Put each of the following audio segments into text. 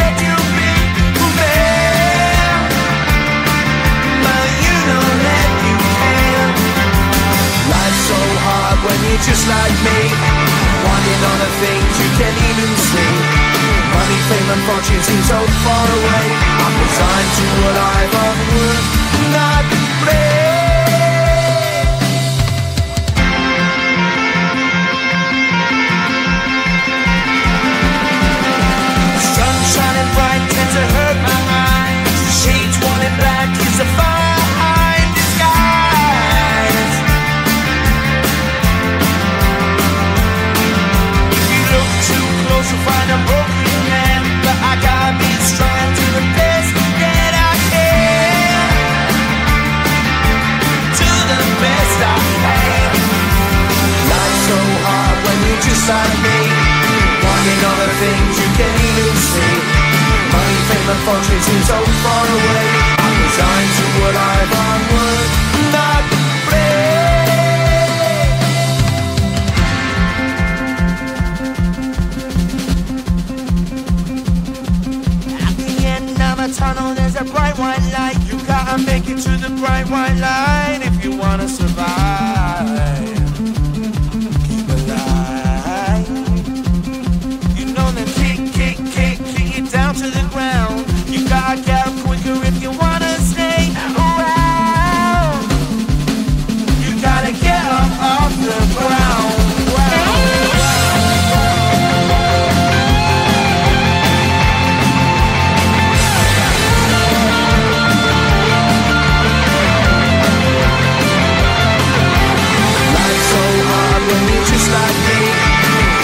let you be man, but you don't let you can. Life's so hard when you're just like me, wanting all the things you can't even see. Money, fame and fortune seem so far away. I'm resigned to a life of work, not play. Sun shining bright tends to hurt my mind. Shades worn in black is a fine disguise. If you look too close you'll find a broken man, but I gotta be strong to the best that I can. To the best I can. Life's so hard when you're just like me, wanting all the things you can't even see. Money, fame and fortune seem so far away. I'm resigned to a life on work, not play. At the end of a tunnel there's a bright white light. You gotta make it to the bright white light if you wanna survive. Keep alive. You know that kick it down to the ground. You gotta get up quicker if you wanna stay around. You gotta get up off the ground. Life's so hard when you're just like me,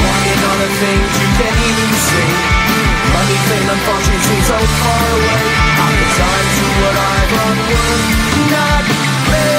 wanting all the things you can't even see. Money, fame and fortune seem so far away. I'm resigned to what I've unworked, not play.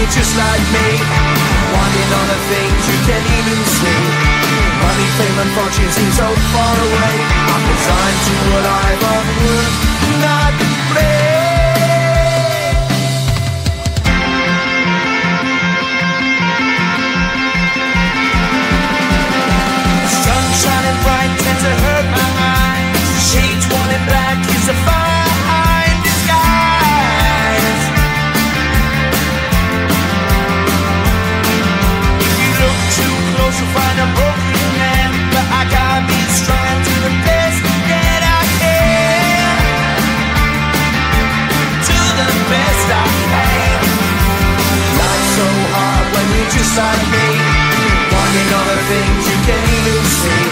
you're just like me, wanting all the things you can't even see. Money, fame and fortune seem so far away. I'm resigned to a life of work, not play. Sun shining bright tends to hurt my eyes. Shades worn in black is a fine disguise. If you look too close you'll find a broken man, but I gotta be strong to the best that I can. To the best I can. Life's so hard when you're just like me, wanting all the things you can't even see.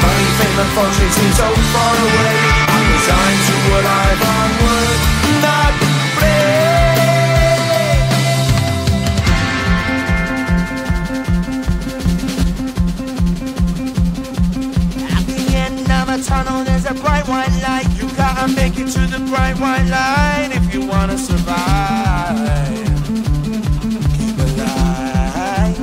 Money, fame and fortune seem so far away. I'm resigned to a life on work, not play. At the end of a tunnel there's a bright white light. You gotta make it to the bright white light if you wanna survive. Keep alive.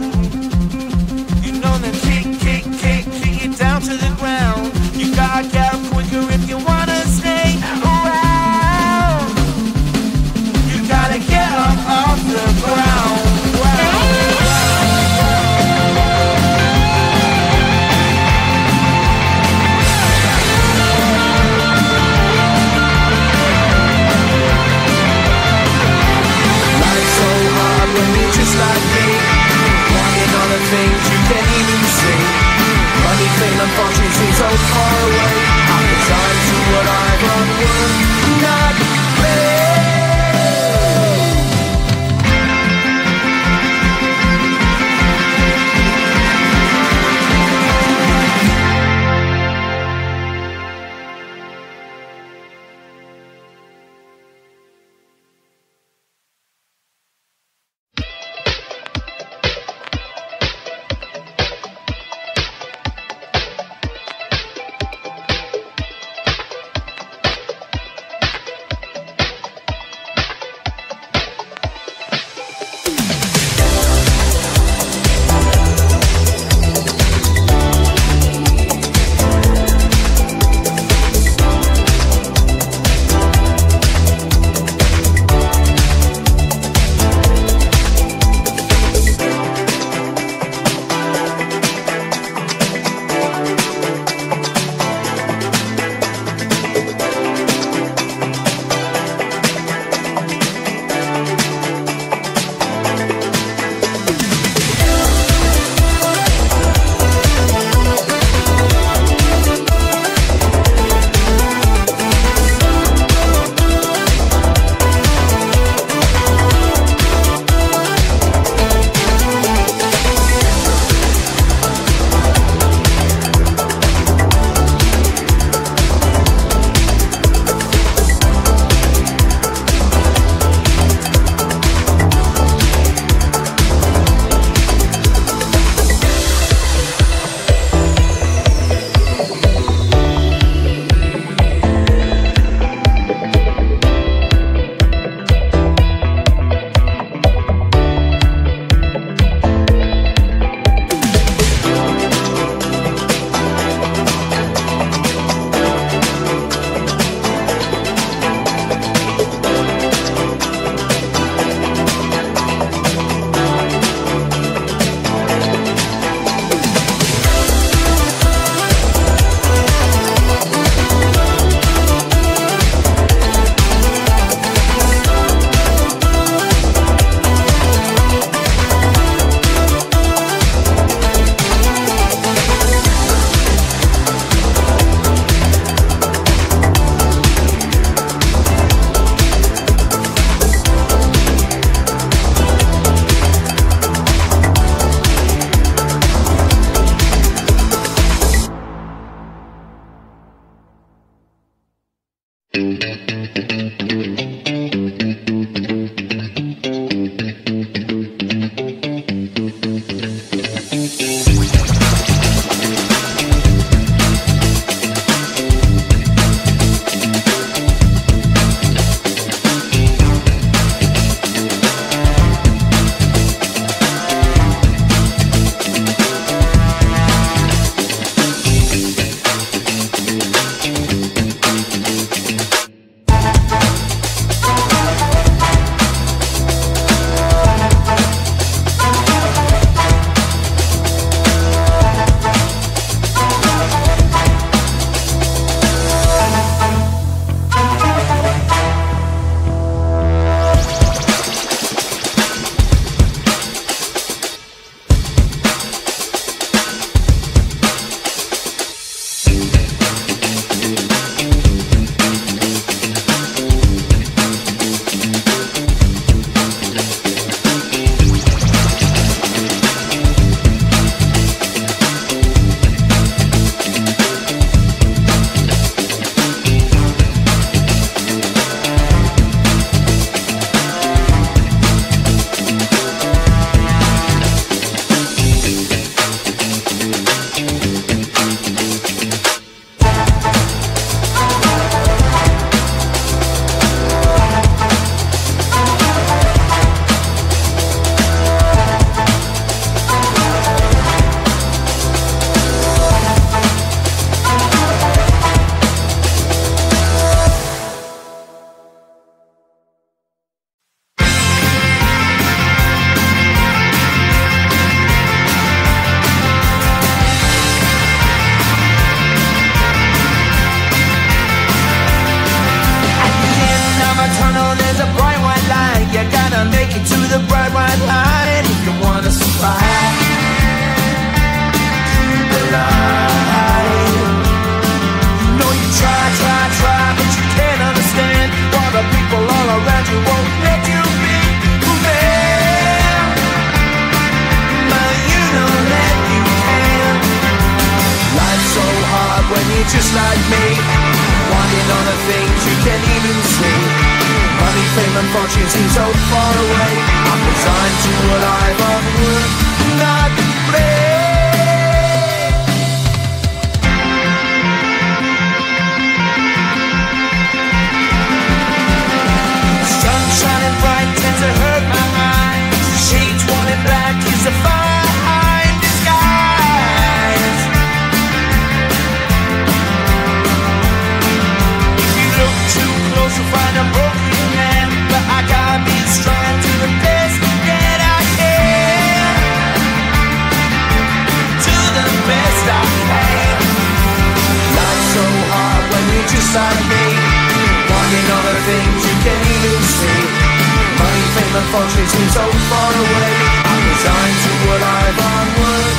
You know that kick it down to the ground. You gotta get up quick it to the bright white line if you wanna survive. Keep alive. You know you try, but you can't understand why the people all around you won't let you be who man. But you know that you can. Life's so hard when you're just like me, wanting all the things you can't even see. Money, fame and fortune seem so far away. I'm resigned to a life of work, not play. Sun shining bright tends to hurt my eyes. Shades worn in black is a fine disguise. If you look too close you'll find a broken man, but I gotta be strong to the best that I can. To the best I can. Life's so hard when you're just like me, wanting all the things you can't even see. Money, fame and fortune seem so far away. I'm resigned to a life on work,